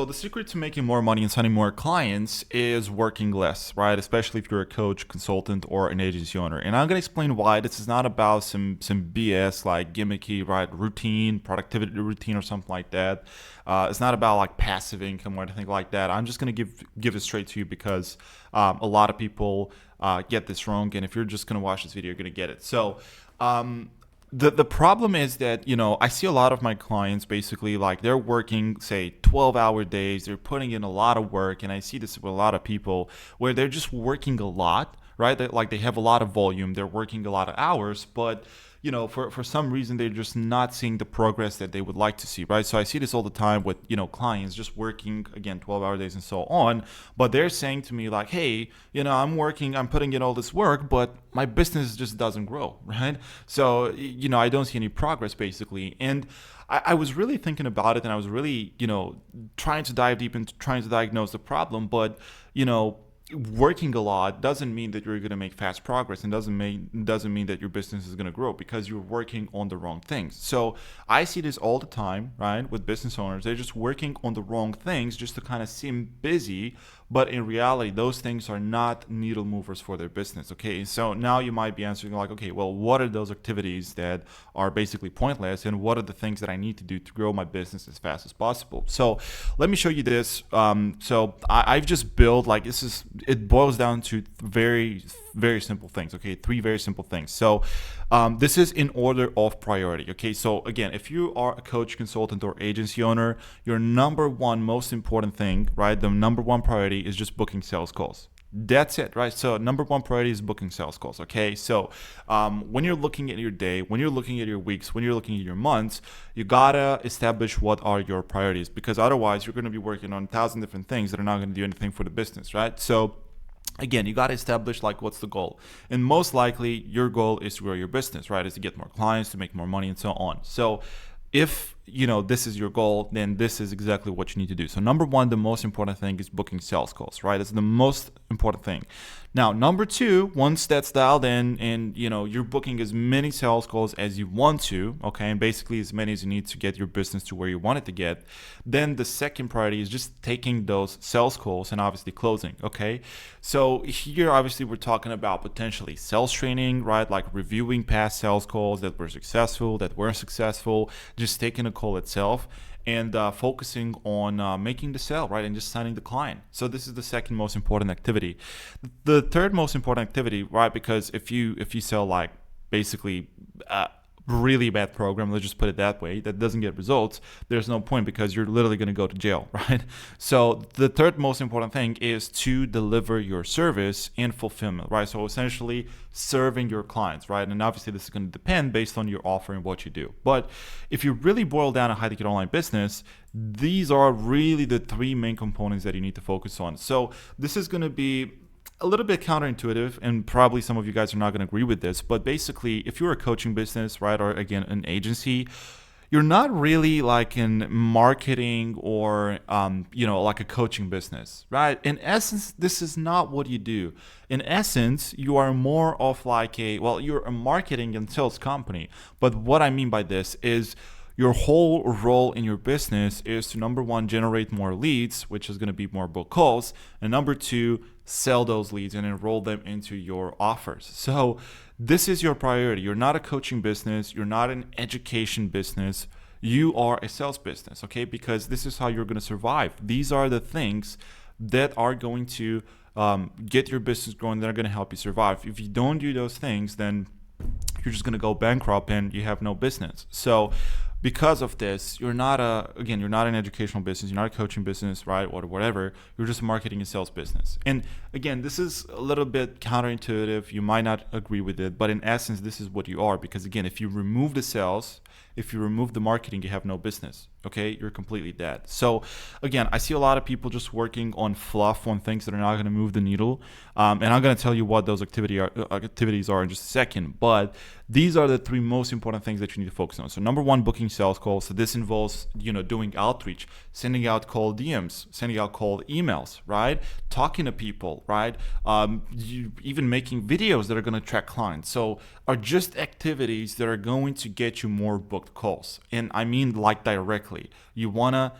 So the secret to making more money and signing more clients is working less, right? Especially if you're a coach, consultant, or an agency owner. And I'm gonna explain why this is not about some BS like gimmicky, right? Routine, productivity routine, or something like that. It's not about like passive income or anything like that. I'm just gonna give it straight to you because a lot of people get this wrong, and if you're just gonna watch this video, you're gonna get it. Um, the problem is that I see a lot of my clients basically like they're working say 12-hour days, they're putting in a lot of work, and I see this with a lot of people where they're just working a lot, right? Like they have a lot of volume, they're working a lot of hours, but for some reason they're just not seeing the progress that they would like to see, right? So I see this all the time with clients just working again 12-hour days and so on, but they're saying to me like, hey, I'm working, I'm putting in all this work, but my business just doesn't grow, right? So I don't see any progress basically. And I was really thinking about it, and I was really trying to dive deep into trying to diagnose the problem. But you know working a lot doesn't mean that you're going to make fast progress, and doesn't mean that your business is going to grow because you're working on the wrong things. So I see this all the time, right, with business owners. They're just working on the wrong things just to kind of seem busy, but in reality those things are not needle movers for their business. Okay, so now you might be answering like, okay, well, what are those activities that are basically pointless, and what are the things that I need to do to grow my business as fast as possible? So let me show you this. I've just built like it boils down to very, very simple things. Okay, three very simple things. So this is in order of priority. Okay, so again, if you are a coach, consultant, or agency owner, your number one most important thing, right, the number one priority is just booking sales calls. That's it, right? So number one priority is booking sales calls. Okay, so when you're looking at your day, when you're looking at your weeks, when you're looking at your months, you gotta establish what are your priorities, because otherwise you're going to be working on 1,000 different things that are not going to do anything for the business, right? So again, you got to establish like what's the goal, and most likely your goal is to grow your business, right? Is to get more clients, to make more money, and so on. So if this is your goal, then this is exactly what you need to do. So number one, the most important thing is booking sales calls, right? That's the most important thing. Now number two, once that's dialed in and you're booking as many sales calls as you want to, okay, and basically as many as you need to get your business to where you want it to get, then the second priority is just taking those sales calls and obviously closing. Okay, so here obviously we're talking about potentially sales training, right? Like reviewing past sales calls that were successful, that weren't successful, just taking a call itself and focusing on making the sale, right, and just signing the client. So this is the second most important activity. The third most important activity, right, because if you sell like basically really bad program, let's just put it that way, that doesn't get results, there's no point because you're literally going to go to jail, right? So the third most important thing is to deliver your service and fulfillment, right? So essentially serving your clients, right? And obviously this is going to depend based on your offer and what you do. But if you really boil down a high ticket online business, these are really the three main components that you need to focus on. So this is going to be a little bit counterintuitive, and probably some of you guys are not going to agree with this, but basically if you're a coaching business, right, or again an agency, you're not really like in marketing or like a coaching business, right? In essence, this is not what you do. In essence, you are more of like you're a marketing and sales company. But what I mean by this is your whole role in your business is to, number one, generate more leads, which is going to be more book calls, and number two, sell those leads and enroll them into your offers. So this is your priority. You're not a coaching business. You're not an education business. You are a sales business, okay? Because this is how you're going to survive. These are the things that are going to get your business growing, that are going to help you survive. If you don't do those things, then you're just going to go bankrupt and you have no business. So because of this, you're not an educational business, you're not a coaching business, right, or whatever. You're just a marketing and sales business. And again, this is a little bit counterintuitive. You might not agree with it, but in essence, this is what you are. Because again, if you remove the sales, if you remove the marketing, you have no business. Okay, you're completely dead. So again, I see a lot of people just working on fluff, on things that are not going to move the needle. And I'm going to tell you what those activities are in just a second. But these are the three most important things that you need to focus on. So number one, booking sales calls. So this involves doing outreach, sending out cold DMs, sending out cold emails, right? Talking to people, right? Even making videos that are going to attract clients. So are just activities that are going to get you more booked calls. And I mean like directly. You want to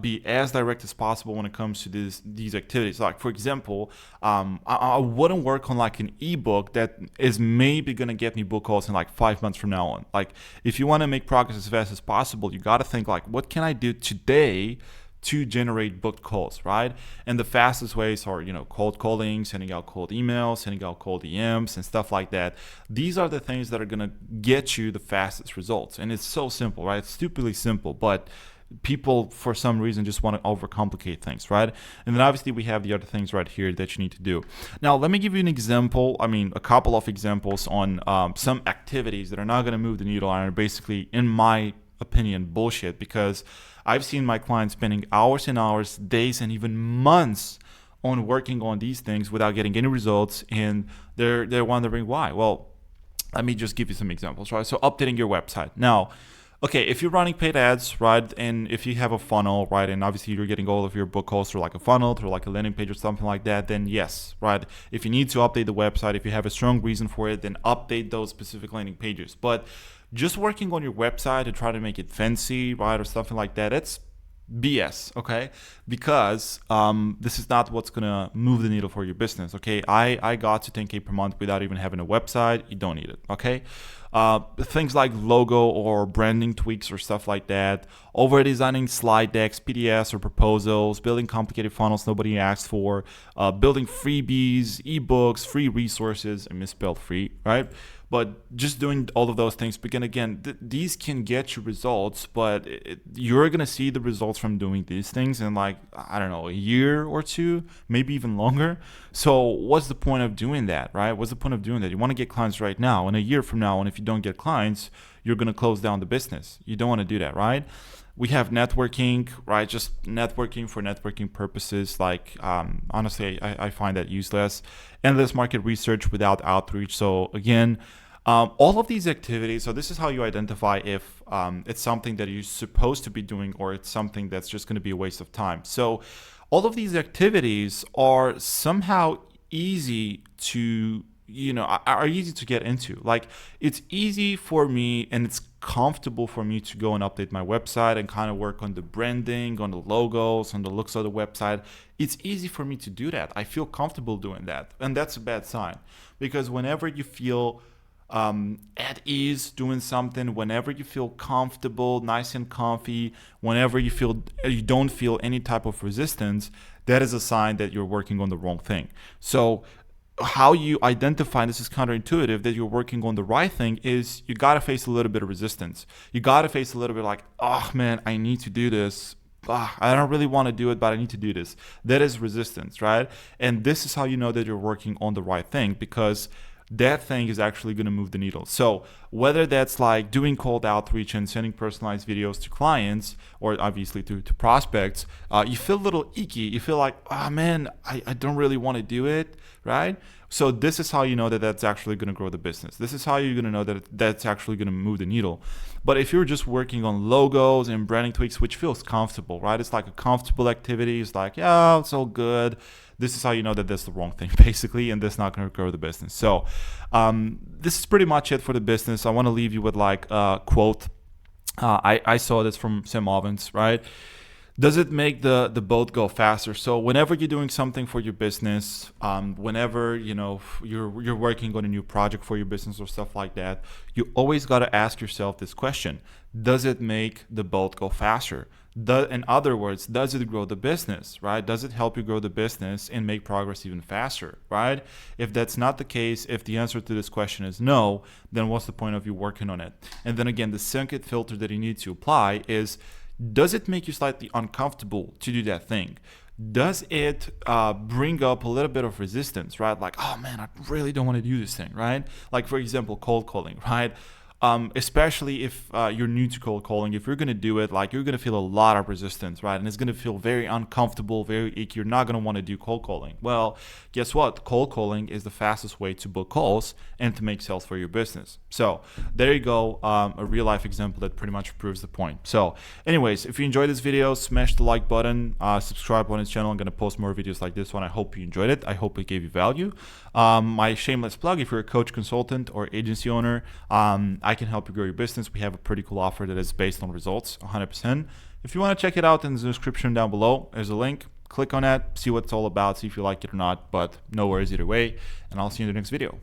be as direct as possible when it comes to these activities. Like for example, I wouldn't work on like an ebook that is maybe gonna get me book calls in like 5 months from now on. Like if you want to make progress as fast as possible, you got to think like, what can I do today to generate booked calls, right? And the fastest ways are, cold calling, sending out cold emails, sending out cold DMs and stuff like that. These are the things that are gonna get you the fastest results. And it's so simple, right? It's stupidly simple, but people for some reason just want to overcomplicate things, right? And then obviously we have the other things right here that you need to do. Now let me give you an example, a couple of examples on some activities that are not going to move the needle and are basically, in my opinion, bullshit, because I've seen my clients spending hours and hours, days, and even months on working on these things without getting any results, and they're wondering why. Well, let me just give you some examples, right? So updating your website. Now, okay, if you're running paid ads, right, and if you have a funnel, right, and obviously you're getting all of your book calls through like a funnel, through like a landing page or something like that, then yes, right. If you need to update the website, if you have a strong reason for it, then update those specific landing pages. But just working on your website to try to make it fancy, right, or something like that, it's BS, okay? Because this is not what's gonna move the needle for your business, okay? I got to 10K per month without even having a website. You don't need it, okay? Things like logo or branding tweaks or stuff like that, over designing slide decks, PDFs or proposals, building complicated funnels nobody asked for, building freebies, ebooks, free resources. I misspelled free, right? But just doing all of those things, because again, these can get you results, but you're going to see the results from doing these things in like, I don't know, a year or two, maybe even longer. So what's the point of doing that, right? What's the point of doing that? You want to get clients right now, and a year from now, and if you don't get clients, you're going to close down the business. You don't want to do that, right? We have networking, right? Just networking for networking purposes. Like, honestly, I find that useless. Endless market research without outreach. So again, all of these activities, so this is how you identify if it's something that you're supposed to be doing or it's something that's just going to be a waste of time. So all of these activities are somehow easy to are easy to get into. Like, it's easy for me and it's comfortable for me to go and update my website and kind of work on the branding, on the logos, on the looks of the website. It's easy for me to do that. I feel comfortable doing that. And that's a bad sign, because whenever you feel at ease doing something, whenever you feel comfortable, nice and comfy, whenever you don't feel any type of resistance, that is a sign that you're working on the wrong thing. So how you identify, and this is counterintuitive, that you're working on the right thing, is you got to face a little bit of resistance. You got to face a little bit like, oh man, I need to do this. I don't really want to do it, but I need to do this. That is resistance, right? And this is how you know that you're working on the right thing, because that thing is actually going to move the needle. So whether that's like doing cold outreach and sending personalized videos to clients, or obviously to prospects, you feel a little icky. You feel like, oh man, I don't really want to do it, right? So this is how you know that that's actually going to grow the business. This is how you're going to know that that's actually going to move the needle. But if you're just working on logos and branding tweaks, which feels comfortable, right? It's like a comfortable activity. It's like, yeah, it's all good. This is how you know that that's the wrong thing, basically, and that's not going to grow the business. So this is pretty much it for the business. I want to leave you with like a quote. I saw this from Sam Ovens, right? Does it make the boat go faster? So whenever you're doing something for your business, whenever you're working on a new project for your business or stuff like that, you always got to ask yourself this question: does it make the boat go faster? In other words, does it grow the business, right? Does it help you grow the business and make progress even faster, right? If that's not the case, if the answer to this question is no, then what's the point of you working on it? And then again, the second filter that you need to apply is, does it make you slightly uncomfortable to do that thing? Does it bring up a little bit of resistance, right? Like, oh man, I really don't want to do this thing, right? Like, for example, cold calling, right? Especially if you're new to cold calling, if you're going to do it, like, you're going to feel a lot of resistance, right? And it's going to feel very uncomfortable, very icky. You're not going to want to do cold calling. Well, guess what? Cold calling is the fastest way to book calls and to make sales for your business. So there you go. A real life example that pretty much proves the point. So anyways, if you enjoyed this video, smash the like button, subscribe on this channel. I'm going to post more videos like this one. I hope you enjoyed it. I hope it gave you value. My shameless plug, if you're a coach, consultant, or agency owner, I can help you grow your business. We have a pretty cool offer that is based on results, 100%. If you want to check it out in the description down below, there's a link. Click on that, see what it's all about, see if you like it or not, but no worries either way, and I'll see you in the next video.